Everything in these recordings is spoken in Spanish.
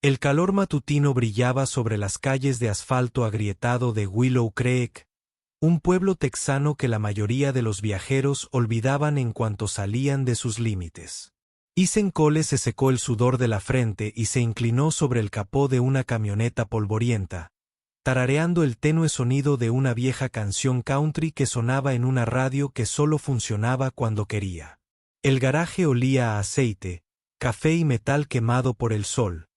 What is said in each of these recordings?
El calor matutino brillaba sobre las calles de asfalto agrietado de Willow Creek, un pueblo texano que la mayoría de los viajeros olvidaban en cuanto salían de sus límites. Eason Cole se secó el sudor de la frente y se inclinó sobre el capó de una camioneta polvorienta, tarareando el tenue sonido de una vieja canción country que sonaba en una radio que solo funcionaba cuando quería. El garaje olía a aceite, café y metal quemado por el sol,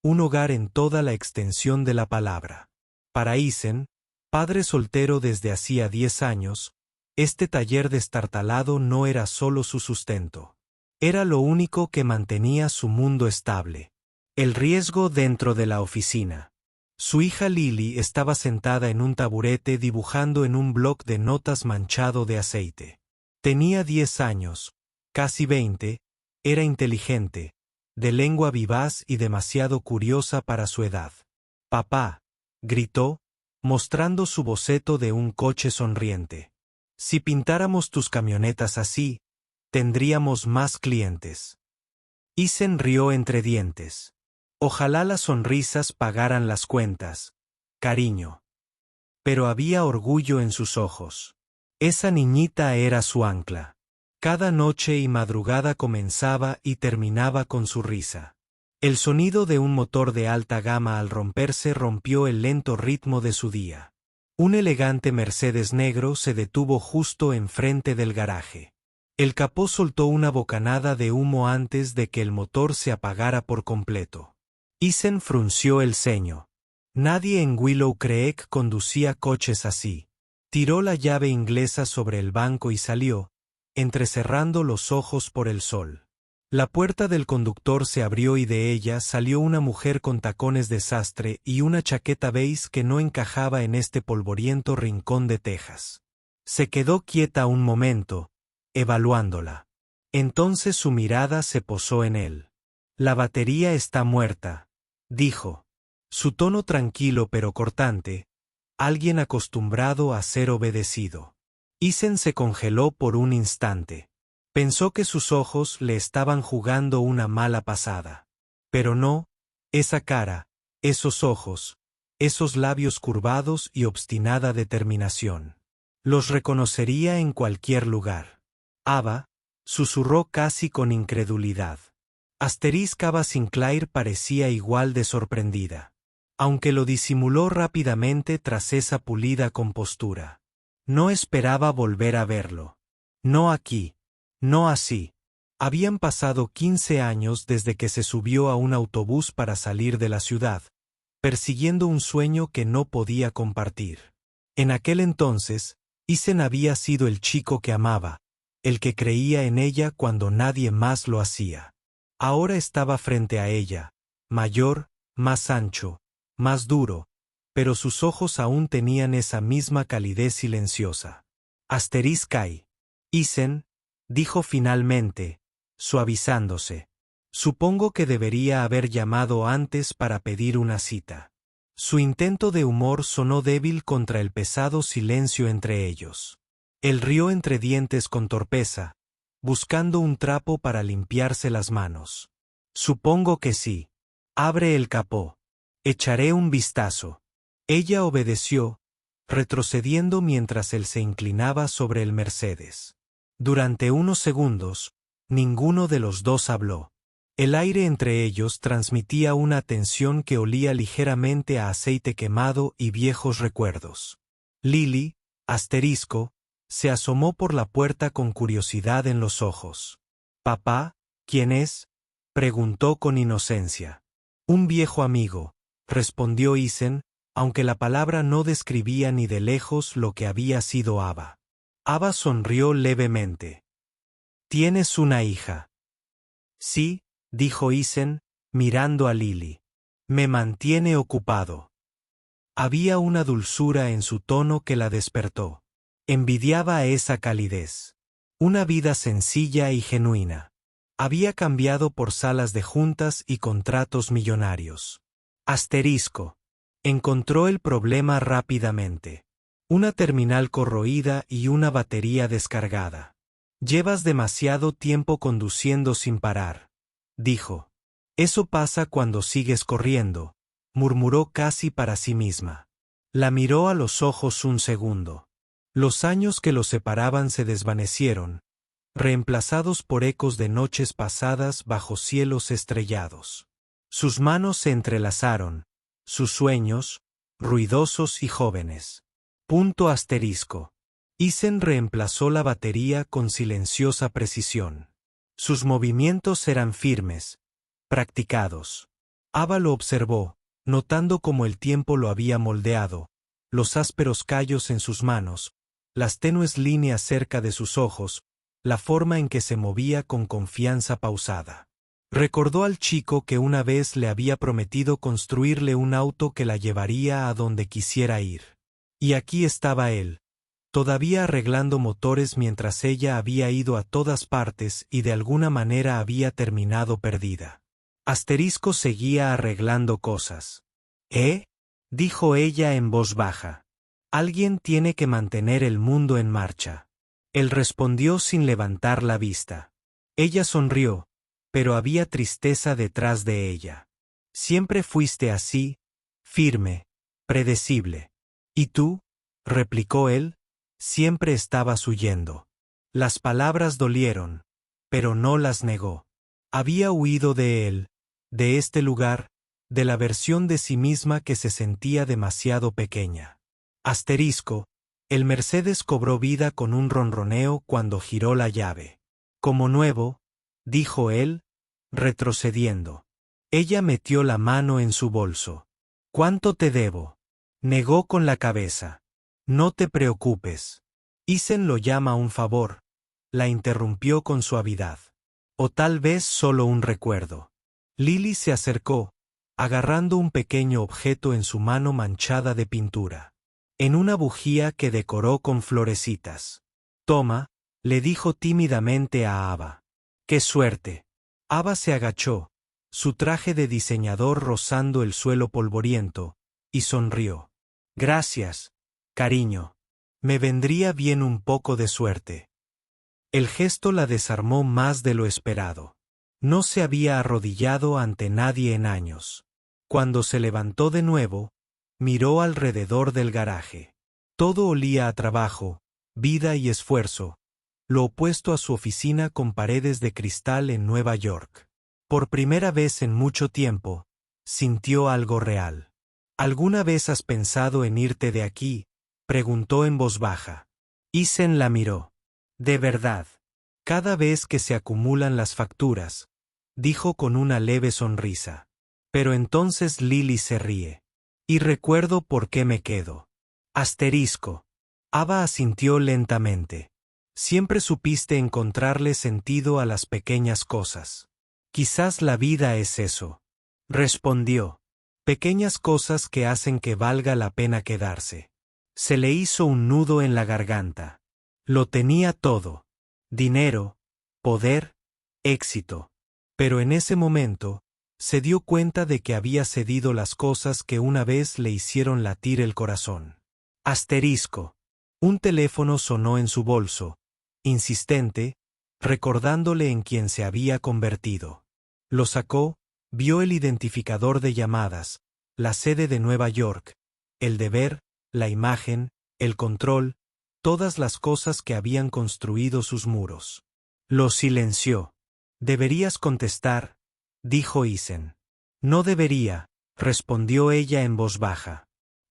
un hogar en toda la extensión de la palabra. Para Eason, padre soltero desde hacía 10 años, este taller destartalado no era solo su sustento. Era lo único que mantenía su mundo estable. El riesgo dentro de la oficina. Su hija Lily estaba sentada en un taburete dibujando en un bloc de notas manchado de aceite. Tenía 10 años, casi 20, era inteligente, de lengua vivaz y demasiado curiosa para su edad. «Papá», gritó, mostrando su boceto de un coche sonriente. «Si pintáramos tus camionetas así, tendríamos más clientes». Eason rió entre dientes. Ojalá las sonrisas pagaran las cuentas, cariño. Pero había orgullo en sus ojos. Esa niñita era su ancla. Cada noche y madrugada comenzaba y terminaba con su risa. El sonido de un motor de alta gama al romperse rompió el lento ritmo de su día. Un elegante Mercedes negro se detuvo justo enfrente del garaje. El capó soltó una bocanada de humo antes de que el motor se apagara por completo. Eason frunció el ceño. Nadie en Willow Creek conducía coches así. Tiró la llave inglesa sobre el banco y salió, entrecerrando los ojos por el sol. La puerta del conductor se abrió y de ella salió una mujer con tacones de sastre y una chaqueta beige que no encajaba en este polvoriento rincón de Texas. Se quedó quieta un momento, evaluándola. Entonces su mirada se posó en él. «La batería está muerta», dijo. Su tono tranquilo pero cortante, alguien acostumbrado a ser obedecido. Eason se congeló por un instante. Pensó que sus ojos le estaban jugando una mala pasada. Pero no, esa cara, esos ojos, esos labios curvados y obstinada determinación. Los reconocería en cualquier lugar. «Ava», susurró casi con incredulidad. Ava Sinclair parecía igual de sorprendida, aunque lo disimuló rápidamente tras esa pulida compostura. No esperaba volver a verlo. No aquí, no así. Habían pasado 15 años desde que se subió a un autobús para salir de la ciudad, persiguiendo un sueño que no podía compartir. En aquel entonces, Eason había sido el chico que amaba, el que creía en ella cuando nadie más lo hacía. Ahora estaba frente a ella, mayor, más ancho, más duro, pero sus ojos aún tenían esa misma calidez silenciosa. «Kai. Eason», dijo finalmente, suavizándose. «Supongo que debería haber llamado antes para pedir una cita». Su intento de humor sonó débil contra el pesado silencio entre ellos. Él rió entre dientes con torpeza, buscando un trapo para limpiarse las manos. «Supongo que sí. Abre el capó. Echaré un vistazo». Ella obedeció, retrocediendo mientras él se inclinaba sobre el Mercedes. Durante unos segundos, ninguno de los dos habló. El aire entre ellos transmitía una tensión que olía ligeramente a aceite quemado y viejos recuerdos. Lily, se asomó por la puerta con curiosidad en los ojos. «Papá, ¿quién es?», preguntó con inocencia. «Un viejo amigo», respondió Eason, aunque la palabra no describía ni de lejos lo que había sido Ava. Ava sonrió levemente. «¿Tienes una hija?» «Sí», dijo Eason, mirando a Lily. «Me mantiene ocupado». Había una dulzura en su tono que la despertó. Envidiaba esa calidez. Una vida sencilla y genuina. Había cambiado por salas de juntas y contratos millonarios. Encontró el problema rápidamente. Una terminal corroída y una batería descargada. «Llevas demasiado tiempo conduciendo sin parar», dijo. Eso pasa cuando sigues corriendo, murmuró casi para sí misma. La miró a los ojos un segundo. Los años que los separaban se desvanecieron, reemplazados por ecos de noches pasadas bajo cielos estrellados. Sus manos se entrelazaron, sus sueños, ruidosos y jóvenes. Punto asterisco. Isen reemplazó la batería con silenciosa precisión. Sus movimientos eran firmes, practicados. Ava lo observó, notando cómo el tiempo lo había moldeado, los ásperos callos en sus manos, las tenues líneas cerca de sus ojos, la forma en que se movía con confianza pausada. Recordó al chico que una vez le había prometido construirle un auto que la llevaría a donde quisiera ir. Y aquí estaba él, todavía arreglando motores mientras ella había ido a todas partes y de alguna manera había terminado perdida. Asterisco seguía arreglando cosas. ¿Eh? Dijo ella en voz baja. Alguien tiene que mantener el mundo en marcha. Él respondió sin levantar la vista. Ella sonrió, pero había tristeza detrás de ella. Siempre fuiste así, firme, predecible. ¿Y tú? Replicó él, siempre estabas huyendo. Las palabras dolieron, pero no las negó. Había huido de él, de este lugar, de la versión de sí misma que se sentía demasiado pequeña. Asterisco, el Mercedes cobró vida con un ronroneo cuando giró la llave. Como nuevo, dijo él, retrocediendo. Ella metió la mano en su bolso. ¿Cuánto te debo? Negó con la cabeza. No te preocupes. Isen lo llama un favor. La interrumpió con suavidad. O tal vez solo un recuerdo. Lily se acercó, agarrando un pequeño objeto en su mano manchada de pintura. En una bujía que decoró con florecitas. Toma, le dijo tímidamente a Ava. ¡Qué suerte! Ava se agachó, su traje de diseñador rozando el suelo polvoriento, y sonrió. Gracias, cariño. Me vendría bien un poco de suerte. El gesto la desarmó más de lo esperado. No se había arrodillado ante nadie en años. Cuando se levantó de nuevo, miró alrededor del garaje. Todo olía a trabajo, vida y esfuerzo, lo opuesto a su oficina con paredes de cristal en Nueva York. Por primera vez en mucho tiempo, sintió algo real. ¿Alguna vez has pensado en irte de aquí?, preguntó en voz baja. Isen la miró. De verdad. Cada vez que se acumulan las facturas, dijo con una leve sonrisa. Pero entonces Lily se ríe. Y recuerdo por qué me quedo. Asterisco. Ava asintió lentamente. Siempre supiste encontrarle sentido a las pequeñas cosas. Quizás la vida es eso. Respondió. Pequeñas cosas que hacen que valga la pena quedarse. Se le hizo un nudo en la garganta. Lo tenía todo. Dinero, poder, éxito. Pero en ese momento, se dio cuenta de que había cedido las cosas que una vez le hicieron latir el corazón. Asterisco. Un teléfono sonó en su bolso, insistente, recordándole en quien se había convertido. Lo sacó, vio el identificador de llamadas, la sede de Nueva York, el deber, la imagen, el control, todas las cosas que habían construido sus muros. Lo silenció. Deberías contestar, dijo Isen. No debería, respondió ella en voz baja.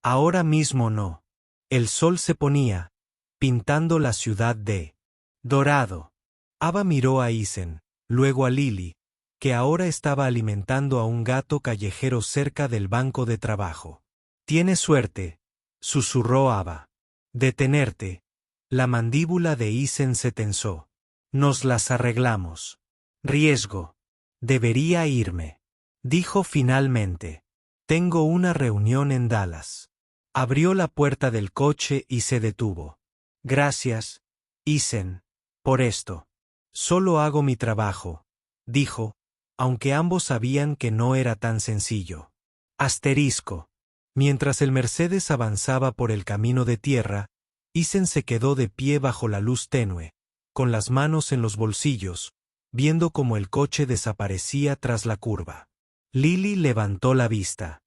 Ahora mismo no. El sol se ponía, pintando la ciudad de dorado. Ava miró a Isen, luego a Lily, que ahora estaba alimentando a un gato callejero cerca del banco de trabajo. Tienes suerte, susurró Ava. Detenerte. La mandíbula de Isen se tensó. Nos las arreglamos. Riesgo. Debería irme. Dijo finalmente. Tengo una reunión en Dallas. Abrió la puerta del coche y se detuvo. Gracias, Isen, por esto. Solo hago mi trabajo, dijo, aunque ambos sabían que no era tan sencillo. Asterisco. Mientras el Mercedes avanzaba por el camino de tierra, Isen se quedó de pie bajo la luz tenue, con las manos en los bolsillos, viendo cómo el coche desaparecía tras la curva. Lily levantó la vista.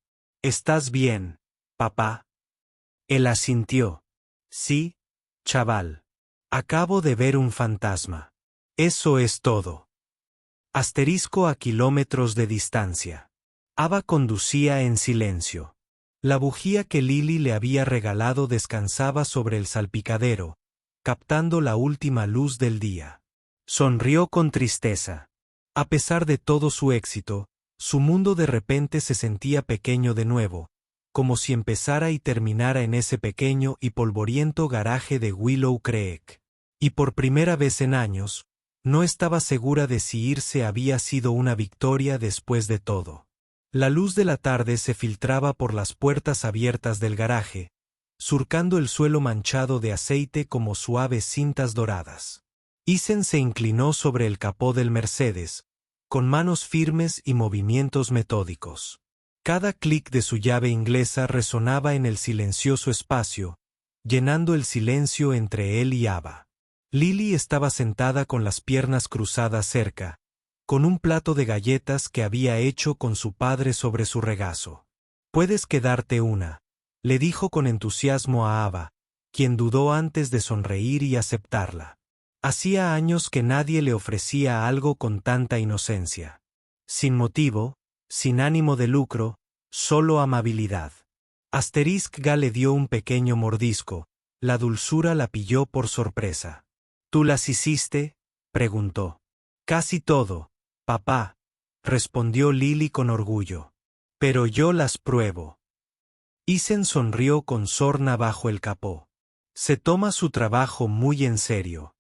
¿Estás bien, papá? Él asintió. Sí, chaval. Acabo de ver un fantasma. Eso es todo. Asterisco a kilómetros de distancia. Ava conducía en silencio. La bujía que Lily le había regalado descansaba sobre el salpicadero, captando la última luz del día. Sonrió con tristeza. A pesar de todo su éxito, su mundo de repente se sentía pequeño de nuevo, como si empezara y terminara en ese pequeño y polvoriento garaje de Willow Creek. Y por primera vez en años, no estaba segura de si irse había sido una victoria después de todo. La luz de la tarde se filtraba por las puertas abiertas del garaje, surcando el suelo manchado de aceite como suaves cintas doradas. Eason se inclinó sobre el capó del Mercedes, con manos firmes y movimientos metódicos. Cada clic de su llave inglesa resonaba en el silencioso espacio, llenando el silencio entre él y Ava. Lily estaba sentada con las piernas cruzadas cerca, con un plato de galletas que había hecho con su padre sobre su regazo. «Puedes quedarte una», le dijo con entusiasmo a Ava, quien dudó antes de sonreír y aceptarla. Hacía años que nadie le ofrecía algo con tanta inocencia. Sin motivo, sin ánimo de lucro, solo amabilidad. Ga le dio un pequeño mordisco, la dulzura la pilló por sorpresa. ¿Tú las hiciste?, preguntó. Casi todo, papá, respondió Lily con orgullo. Pero yo las pruebo. Eason sonrió con sorna bajo el capó. Se toma su trabajo muy en serio.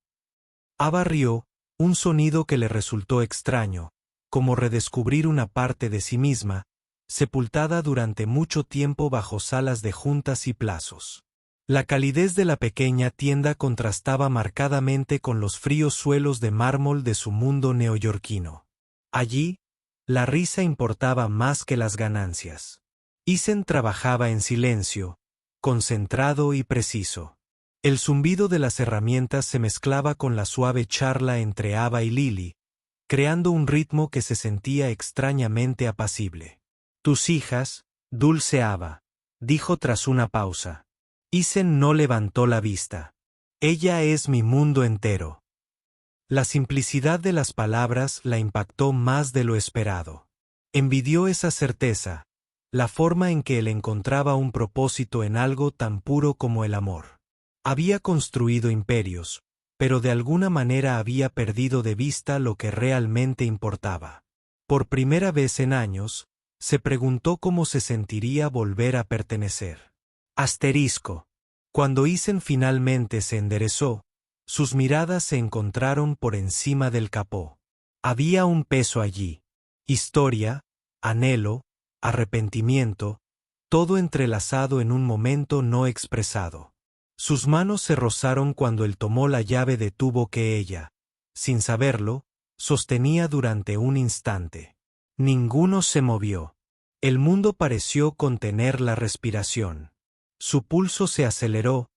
Ava rió, un sonido que le resultó extraño, como redescubrir una parte de sí misma, sepultada durante mucho tiempo bajo salas de juntas y plazos. La calidez de la pequeña tienda contrastaba marcadamente con los fríos suelos de mármol de su mundo neoyorquino. Allí, la risa importaba más que las ganancias. Eason trabajaba en silencio, concentrado y preciso. El zumbido de las herramientas se mezclaba con la suave charla entre Ava y Lily, creando un ritmo que se sentía extrañamente apacible. «Tus hijas, dulce Ava», dijo tras una pausa. Eason no levantó la vista. «Ella es mi mundo entero». La simplicidad de las palabras la impactó más de lo esperado. Envidió esa certeza, la forma en que él encontraba un propósito en algo tan puro como el amor. Había construido imperios, pero de alguna manera había perdido de vista lo que realmente importaba. Por primera vez en años, se preguntó cómo se sentiría volver a pertenecer. Asterisco. Cuando Eason finalmente se enderezó, sus miradas se encontraron por encima del capó. Había un peso allí. Historia, anhelo, arrepentimiento, todo entrelazado en un momento no expresado. Sus manos se rozaron cuando él tomó la llave de tubo que ella, sin saberlo, sostenía durante un instante. Ninguno se movió. El mundo pareció contener la respiración. Su pulso se aceleró,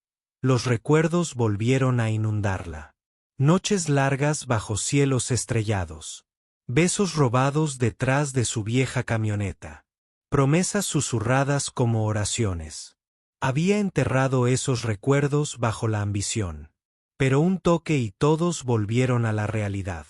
los recuerdos volvieron a inundarla. Noches largas bajo cielos estrellados. Besos robados detrás de su vieja camioneta. Promesas susurradas como oraciones. Había enterrado esos recuerdos bajo la ambición. Pero un toque y todos volvieron a la realidad.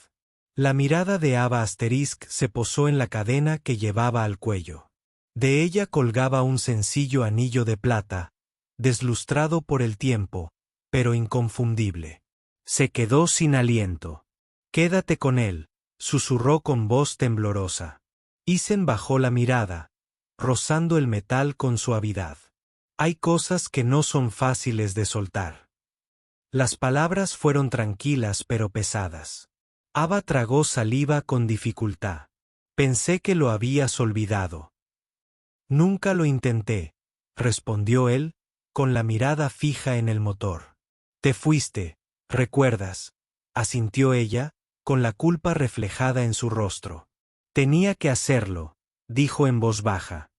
La mirada de Ava se posó en la cadena que llevaba al cuello. De ella colgaba un sencillo anillo de plata, deslustrado por el tiempo, pero inconfundible. Se quedó sin aliento. «Quédate con él», susurró con voz temblorosa. Eason bajó la mirada, rozando el metal con suavidad. «Hay cosas que no son fáciles de soltar». Las palabras fueron tranquilas pero pesadas. Ava tragó saliva con dificultad. «Pensé que lo habías olvidado». «Nunca lo intenté», respondió él, con la mirada fija en el motor. «Te fuiste, recuerdas», asintió ella, con la culpa reflejada en su rostro. «Tenía que hacerlo», dijo en voz baja.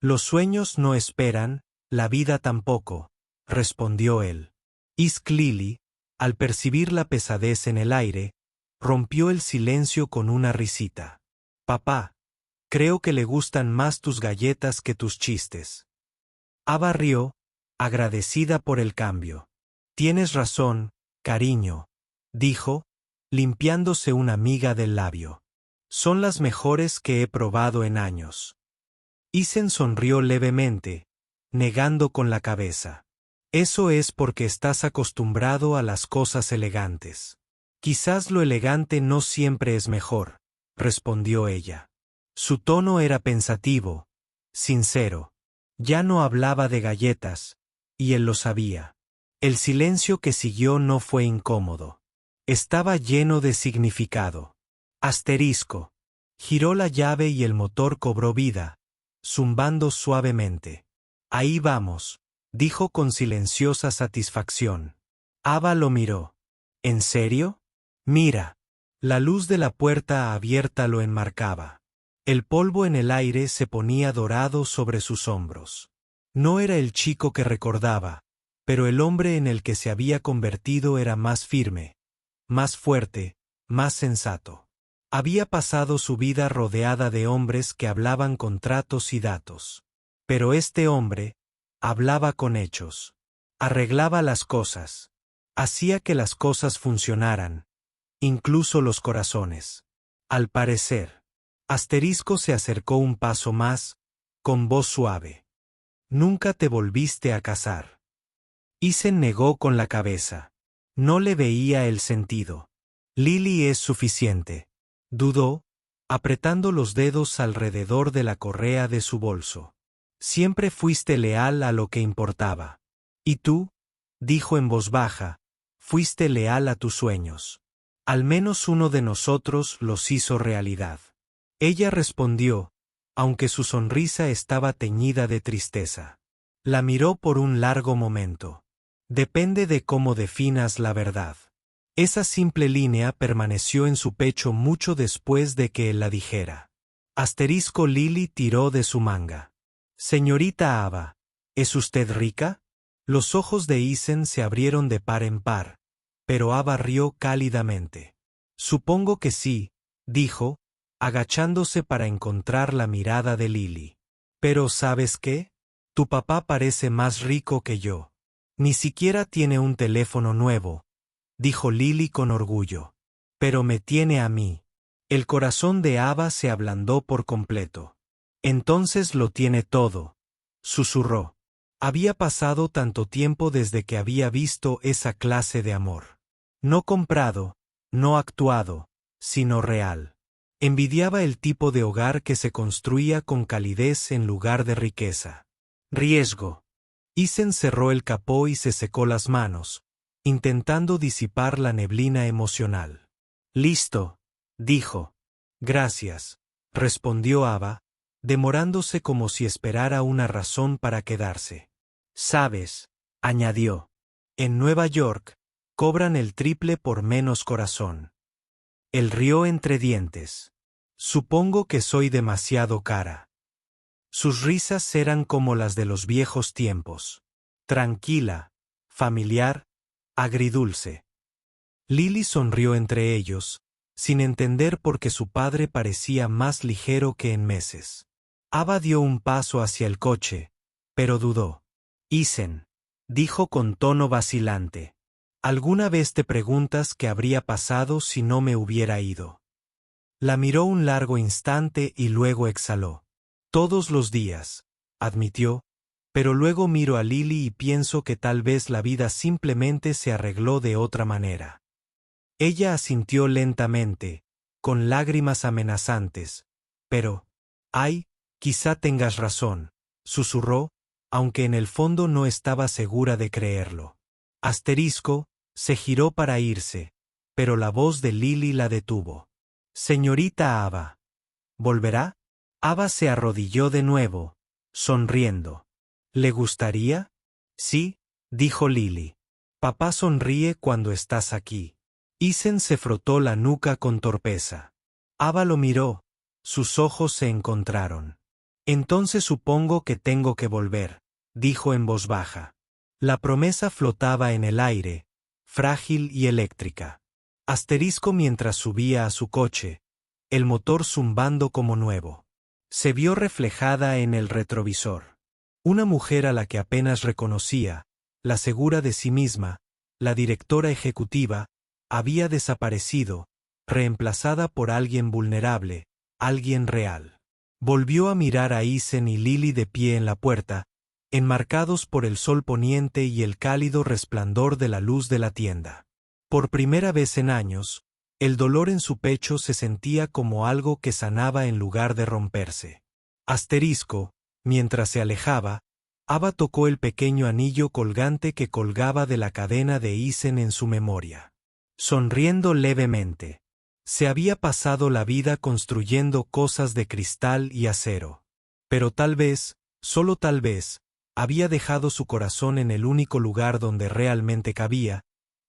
«Los sueños no esperan, la vida tampoco», respondió él. Lily, al percibir la pesadez en el aire, rompió el silencio con una risita. «Papá». Creo que le gustan más tus galletas que tus chistes. Ava rió, agradecida por el cambio. Tienes razón, cariño, dijo, limpiándose una miga del labio. Son las mejores que he probado en años. Isen sonrió levemente, negando con la cabeza. Eso es porque estás acostumbrado a las cosas elegantes. Quizás lo elegante no siempre es mejor, respondió ella. Su tono era pensativo, sincero. Ya no hablaba de galletas, y él lo sabía. El silencio que siguió no fue incómodo. Estaba lleno de significado. Asterisco. Giró la llave y el motor cobró vida, zumbando suavemente. Ahí vamos, dijo con silenciosa satisfacción. Ava lo miró. ¿En serio? Mira. La luz de la puerta abierta lo enmarcaba. El polvo en el aire se ponía dorado sobre sus hombros. No era el chico que recordaba, pero el hombre en el que se había convertido era más firme, más fuerte, más sensato. Había pasado su vida rodeada de hombres que hablaban con tratos y datos. Pero este hombre hablaba con hechos. Arreglaba las cosas. Hacía que las cosas funcionaran, incluso los corazones. Al parecer, Asterisco se acercó un paso más, con voz suave. Nunca te volviste a casar. Isen negó con la cabeza. No le veía el sentido. Lily es suficiente. Dudó, apretando los dedos alrededor de la correa de su bolso. Siempre fuiste leal a lo que importaba. ¿Y tú? Dijo en voz baja, fuiste leal a tus sueños. Al menos uno de nosotros los hizo realidad. Ella respondió, aunque su sonrisa estaba teñida de tristeza. La miró por un largo momento. Depende de cómo definas la verdad. Esa simple línea permaneció en su pecho mucho después de que él la dijera. Asterisco Lily tiró de su manga. Señorita Ava, ¿es usted rica? Los ojos de Isen se abrieron de par en par, pero Ava rió cálidamente. Supongo que sí, dijo, agachándose para encontrar la mirada de Lily. Pero ¿sabes qué? Tu papá parece más rico que yo. Ni siquiera tiene un teléfono nuevo, dijo Lily con orgullo. Pero me tiene a mí. El corazón de Ava se ablandó por completo. Entonces lo tiene todo, susurró. Había pasado tanto tiempo desde que había visto esa clase de amor. No comprado, no actuado, sino real. Envidiaba el tipo de hogar que se construía con calidez en lugar de riqueza. Riesgo. Isen cerró el capó y se secó las manos, intentando disipar la neblina emocional. Listo, dijo. Gracias, respondió Ava, demorándose como si esperara una razón para quedarse. Sabes, añadió, en Nueva York, cobran el triple por menos corazón. Él rió entre dientes. Supongo que soy demasiado cara. Sus risas eran como las de los viejos tiempos. Tranquila, familiar, agridulce. Lily sonrió entre ellos, sin entender por qué su padre parecía más ligero que en meses. Ava dio un paso hacia el coche, pero dudó. Isen, dijo con tono vacilante. ¿Alguna vez te preguntas qué habría pasado si no me hubiera ido? La miró un largo instante y luego exhaló. Todos los días, admitió, pero luego miro a Lily y pienso que tal vez la vida simplemente se arregló de otra manera. Ella asintió lentamente, con lágrimas amenazantes, pero, ay, quizá tengas razón, susurró, aunque en el fondo no estaba segura de creerlo. Asterisco, se giró para irse, pero la voz de Lily la detuvo. Señorita Ava. ¿Volverá? Ava se arrodilló de nuevo, sonriendo. ¿Le gustaría? Sí, dijo Lily. Papá sonríe cuando estás aquí. Isen se frotó la nuca con torpeza. Ava lo miró, sus ojos se encontraron. Entonces supongo que tengo que volver, dijo en voz baja. La promesa flotaba en el aire, frágil y eléctrica. Asterisco mientras subía a su coche, el motor zumbando como nuevo. Se vio reflejada en el retrovisor. Una mujer a la que apenas reconocía, la segura de sí misma, la directora ejecutiva, había desaparecido, reemplazada por alguien vulnerable, alguien real. Volvió a mirar a Isen y Lily de pie en la puerta, enmarcados por el sol poniente y el cálido resplandor de la luz de la tienda. Por primera vez en años, el dolor en su pecho se sentía como algo que sanaba en lugar de romperse. Asterisco, mientras se alejaba, Ava tocó el pequeño anillo colgante que colgaba de la cadena de Isen en su memoria. Sonriendo levemente. Se había pasado la vida construyendo cosas de cristal y acero. Pero tal vez, solo tal vez, había dejado su corazón en el único lugar donde realmente cabía,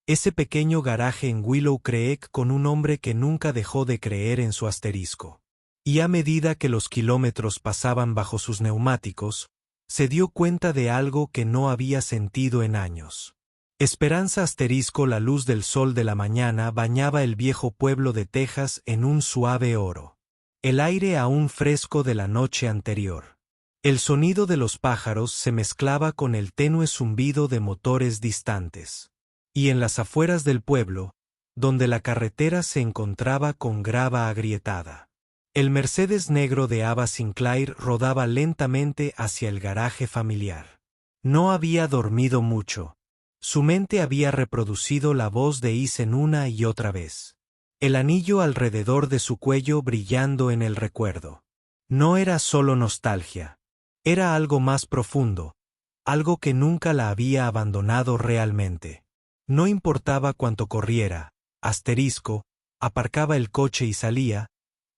ese pequeño garaje en Willow Creek con un hombre que nunca dejó de creer en su asterisco. Y a medida que los kilómetros pasaban bajo sus neumáticos, se dio cuenta de algo que no había sentido en años. Esperanza asterisco. La luz del sol de la mañana bañaba el viejo pueblo de Texas en un suave oro. El aire aún fresco de la noche anterior. El sonido de los pájaros se mezclaba con el tenue zumbido de motores distantes. Y en las afueras del pueblo, donde la carretera se encontraba con grava agrietada, el Mercedes negro de Ava Sinclair rodaba lentamente hacia el garaje familiar. No había dormido mucho. Su mente había reproducido la voz de Isen una y otra vez. El anillo alrededor de su cuello brillando en el recuerdo. No era solo nostalgia. Era algo más profundo, algo que nunca la había abandonado realmente. No importaba cuánto corriera, asterisco, aparcaba el coche y salía,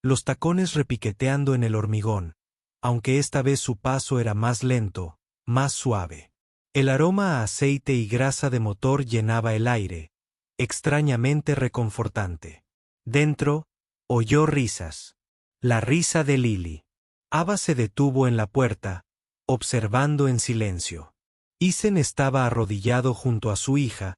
los tacones repiqueteando en el hormigón, aunque esta vez su paso era más lento, más suave. El aroma a aceite y grasa de motor llenaba el aire, extrañamente reconfortante. Dentro, oyó risas. La risa de Lily. Ava se detuvo en la puerta, observando en silencio. Isen estaba arrodillado junto a su hija,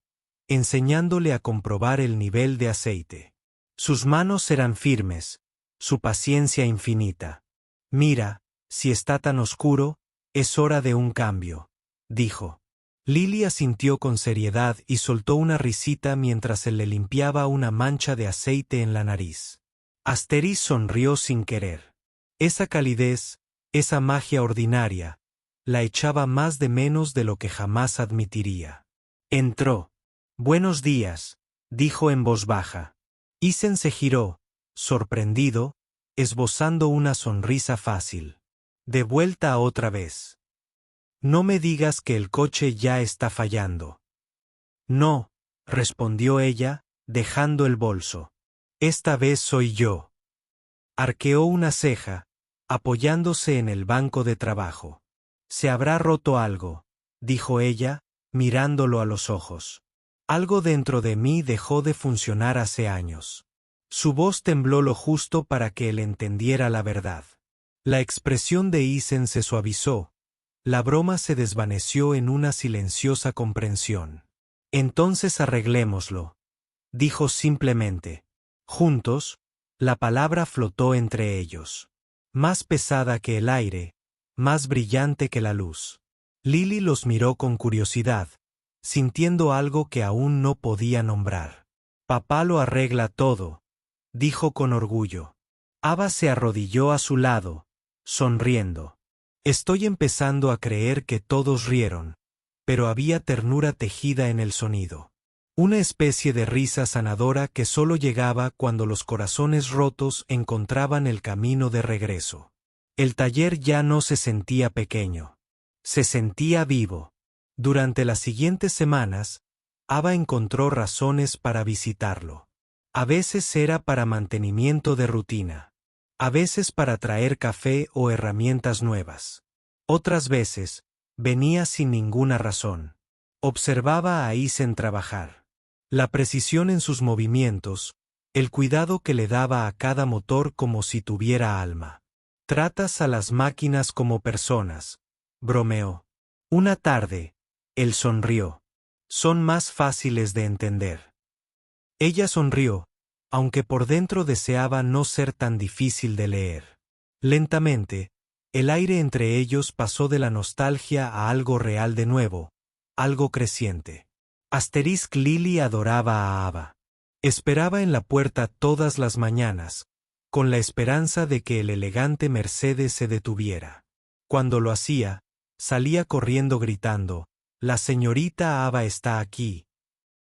enseñándole a comprobar el nivel de aceite. Sus manos eran firmes, su paciencia infinita. Mira, si está tan oscuro, es hora de un cambio, dijo. Lily asintió con seriedad y soltó una risita mientras se le limpiaba una mancha de aceite en la nariz. Asteris sonrió sin querer. Esa calidez, esa magia ordinaria, la echaba más de menos de lo que jamás admitiría. Entró. Buenos días, dijo en voz baja. Isen se giró, sorprendido, esbozando una sonrisa fácil. De vuelta otra vez. No me digas que el coche ya está fallando. No, respondió ella, dejando el bolso. Esta vez soy yo. Arqueó una ceja, apoyándose en el banco de trabajo. Se habrá roto algo, dijo ella, mirándolo a los ojos. Algo dentro de mí dejó de funcionar hace años. Su voz tembló lo justo para que él entendiera la verdad. La expresión de Isen se suavizó. La broma se desvaneció en una silenciosa comprensión. Entonces arreglémoslo, dijo simplemente. Juntos, la palabra flotó entre ellos. Más pesada que el aire, más brillante que la luz. Lily los miró con curiosidad, sintiendo algo que aún no podía nombrar. Papá lo arregla todo, dijo con orgullo. Ava se arrodilló a su lado, sonriendo. Estoy empezando a creer que todos rieron, pero había ternura tejida en el sonido. Una especie de risa sanadora que solo llegaba cuando los corazones rotos encontraban el camino de regreso. El taller ya no se sentía pequeño. Se sentía vivo. Durante las siguientes semanas, Ava encontró razones para visitarlo. A veces era para mantenimiento de rutina. A veces para traer café o herramientas nuevas. Otras veces, venía sin ninguna razón. Observaba a Isen trabajar. La precisión en sus movimientos, el cuidado que le daba a cada motor como si tuviera alma. Tratas a las máquinas como personas, bromeó. Una tarde, él sonrió. Son más fáciles de entender. Ella sonrió, aunque por dentro deseaba no ser tan difícil de leer. Lentamente, el aire entre ellos pasó de la nostalgia a algo real de nuevo, algo creciente. Lily adoraba a Ava. Esperaba en la puerta todas las mañanas, con la esperanza de que el elegante Mercedes se detuviera. Cuando lo hacía, salía corriendo gritando: «La señorita Ava está aquí».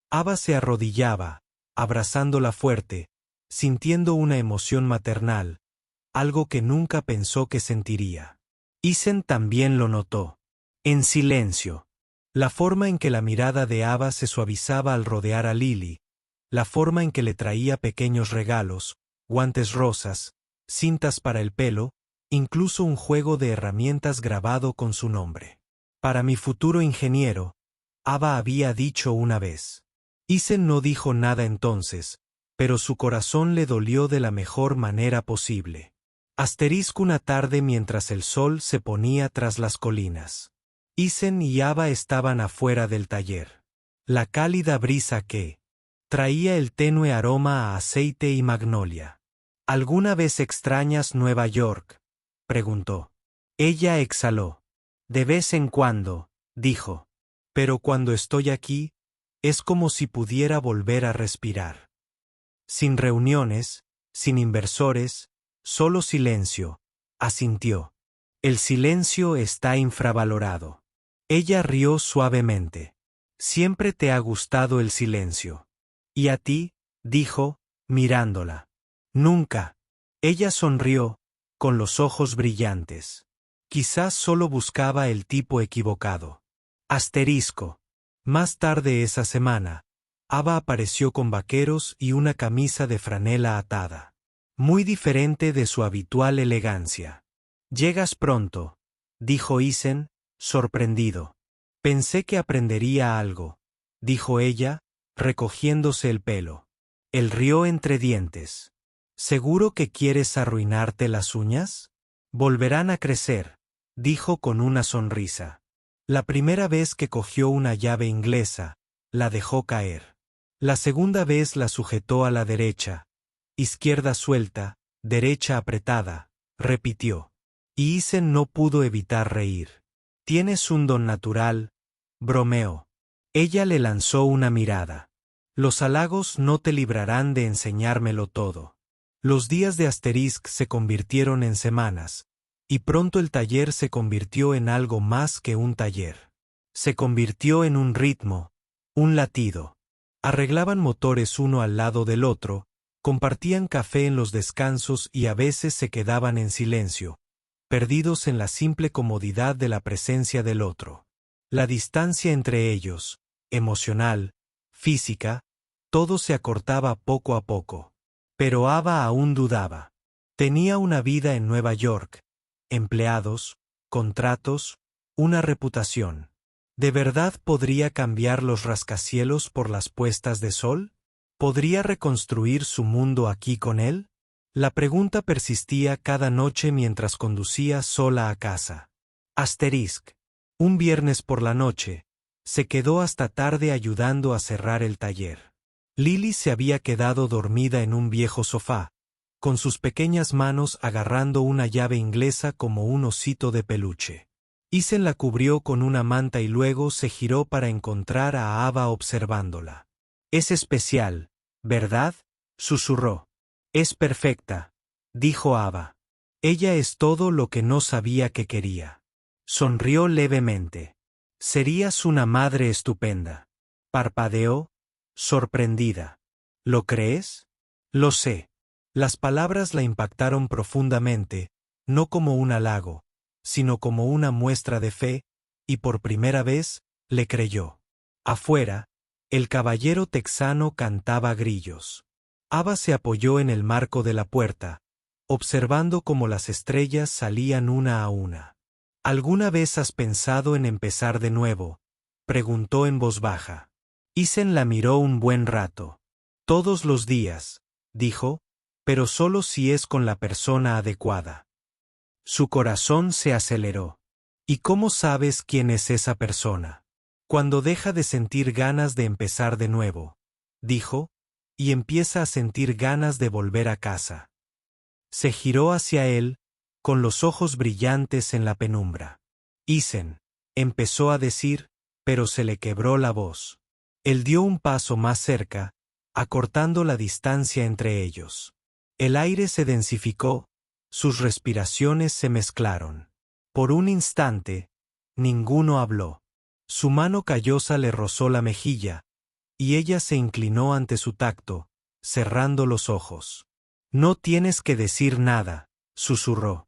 Ava se arrodillaba, abrazándola fuerte, sintiendo una emoción maternal, algo que nunca pensó que sentiría. Isen también lo notó. En silencio. La forma en que la mirada de Ava se suavizaba al rodear a Lily, la forma en que le traía pequeños regalos, guantes rosas, cintas para el pelo, incluso un juego de herramientas grabado con su nombre. «Para mi futuro ingeniero», Ava había dicho una vez. Isen no dijo nada entonces, pero su corazón le dolió de la mejor manera posible. Una tarde mientras el sol se ponía tras las colinas. Isen y Ava estaban afuera del taller. La cálida brisa que traía el tenue aroma a aceite y magnolia. «¿Alguna vez extrañas Nueva York?», preguntó. Ella exhaló. «De vez en cuando», dijo. «Pero cuando estoy aquí, es como si pudiera volver a respirar». Sin reuniones, sin inversores, solo silencio, asintió. «El silencio está infravalorado». Ella rió suavemente. «Siempre te ha gustado el silencio». «¿Y a ti?», dijo, mirándola. «Nunca». Ella sonrió, con los ojos brillantes. Quizás solo buscaba el tipo equivocado. Más tarde esa semana, Ava apareció con vaqueros y una camisa de franela atada. Muy diferente de su habitual elegancia. «Llegas pronto», dijo Isen, sorprendido. «Pensé que aprendería algo», dijo ella, recogiéndose el pelo. Él rió entre dientes. «¿Seguro que quieres arruinarte las uñas? Volverán a crecer», dijo con una sonrisa. La primera vez que cogió una llave inglesa, la dejó caer. La segunda vez la sujetó a la derecha. «Izquierda suelta, derecha apretada», repitió. Y Isen no pudo evitar reír. «Tienes un don natural», bromeó. Ella le lanzó una mirada. «Los halagos no te librarán de enseñármelo todo». Los días de se convirtieron en semanas, y pronto el taller se convirtió en algo más que un taller. Se convirtió en un ritmo, un latido. Arreglaban motores uno al lado del otro, compartían café en los descansos y a veces se quedaban en silencio, perdidos en la simple comodidad de la presencia del otro. La distancia entre ellos, emocional, física, todo se acortaba poco a poco. Pero Ava aún dudaba. Tenía una vida en Nueva York, empleados, contratos, una reputación. ¿De verdad podría cambiar los rascacielos por las puestas de sol? ¿Podría reconstruir su mundo aquí con él? La pregunta persistía cada noche mientras conducía sola a casa. Un viernes por la noche, se quedó hasta tarde ayudando a cerrar el taller. Lily se había quedado dormida en un viejo sofá, con sus pequeñas manos agarrando una llave inglesa como un osito de peluche. Isen la cubrió con una manta y luego se giró para encontrar a Ava observándola. «Es especial, ¿verdad?», susurró. «Es perfecta», dijo Ava. Ella es todo lo que no sabía que quería. Sonrió levemente. «Serías una madre estupenda». Parpadeó, sorprendida. «¿Lo crees?». «Lo sé». Las palabras la impactaron profundamente, no como un halago, sino como una muestra de fe, y por primera vez, le creyó. Afuera, el caballero texano cantaba grillos. Ava se apoyó en el marco de la puerta, observando cómo las estrellas salían una a una. «¿Alguna vez has pensado en empezar de nuevo?», preguntó en voz baja. Isen la miró un buen rato. «Todos los días», dijo, «pero solo si es con la persona adecuada». Su corazón se aceleró. «¿Y cómo sabes quién es esa persona?». «Cuando deja de sentir ganas de empezar de nuevo», dijo, «y empieza a sentir ganas de volver a casa». Se giró hacia él, con los ojos brillantes en la penumbra. Isen, empezó a decir, pero se le quebró la voz. Él dio un paso más cerca, acortando la distancia entre ellos. El aire se densificó, sus respiraciones se mezclaron. Por un instante, ninguno habló. Su mano callosa le rozó la mejilla, y ella se inclinó ante su tacto, cerrando los ojos. No tienes que decir nada, susurró.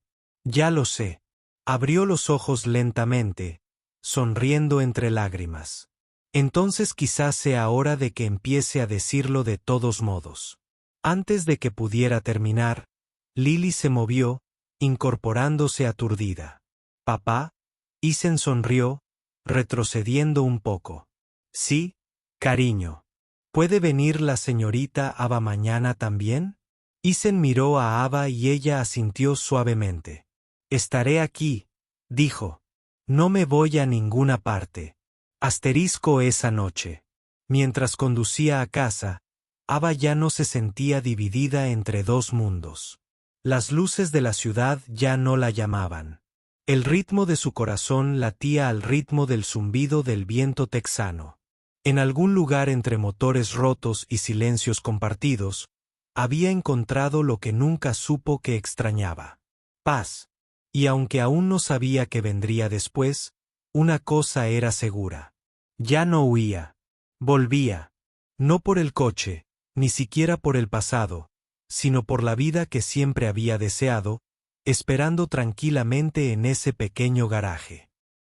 Ya lo sé. Abrió los ojos lentamente, sonriendo entre lágrimas. Entonces quizás sea hora de que empiece a decirlo de todos modos. Antes de que pudiera terminar, Lily se movió, incorporándose aturdida. «Papá», Isen sonrió, retrocediendo un poco. «Sí, cariño. ¿Puede venir la señorita Ava mañana también?» Isen miró a Ava y ella asintió suavemente. «Estaré aquí», dijo. «No me voy a ninguna parte». Asterisco esa noche. Mientras conducía a casa, Ava ya no se sentía dividida entre dos mundos. Las luces de la ciudad ya no la llamaban. El ritmo de su corazón latía al ritmo del zumbido del viento texano. En algún lugar entre motores rotos y silencios compartidos, había encontrado lo que nunca supo que extrañaba: paz. Y aunque aún no sabía qué vendría después, una cosa era segura. Ya no huía. Volvía. No por el coche, ni siquiera por el pasado, sino por la vida que siempre había deseado, esperando tranquilamente en ese pequeño garaje.